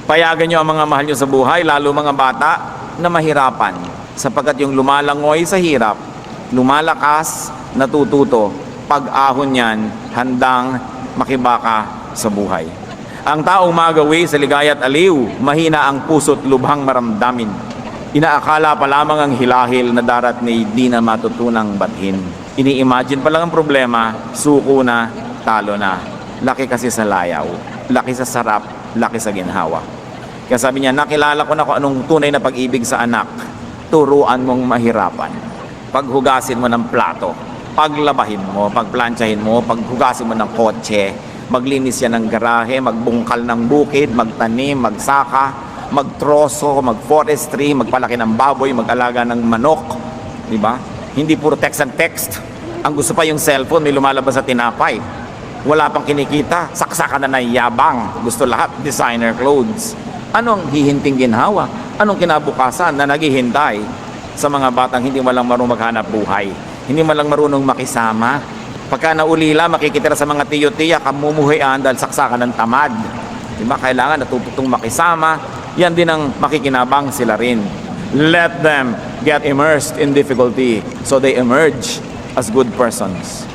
Payagan nyo ang mga mahal nyo sa buhay, lalo mga bata, na mahirapan. Sapagkat yung lumalangoy sa hirap, lumalakas, natututo, pag-ahon yan, handang makibaka sa buhay. Ang taong magawi sa ligaya at aliw, mahina ang puso't lubhang maramdamin. Inaakala pa lamang ang hilahil na darat ni di na matutunang bathin. Ini-imagine pa lang ang problema, suko na, talo na. Laki kasi sa layaw, laki sa sarap, laki sa ginhawa. Kaya sabi niya, nakilala ko na kung anong tunay na pag-ibig sa anak. Turuan mong mahirapan. Paghugasin mo ng plato, paglabahin mo, pagplantsahin mo, paghugasin mo ng kotse, maglinis yan ng garahe, magbungkal ng bukid, magtanim, magsaka, magtroso, magforestry, magpalaki ng baboy, mag-alaga ng manok. Diba? Hindi puro text and text. Ang gusto pa yung cellphone, may lumalabas sa tinapay. Wala pang kinikita, saksakan na yabang. Gusto lahat, designer clothes. Anong hihinting ginhawa? Anong kinabukasan na naghihintay sa mga batang hindi malang marunong maghanap buhay? Hindi malang marunong makisama? Pagka naulila, makikitira sa mga tiyo-tiya, kamumuhayan dahil saksakan ng tamad. Diba? Kailangan natututong makisama. Yan din ang makikinabang sila rin. Let them get immersed in difficulty so they emerge as good persons.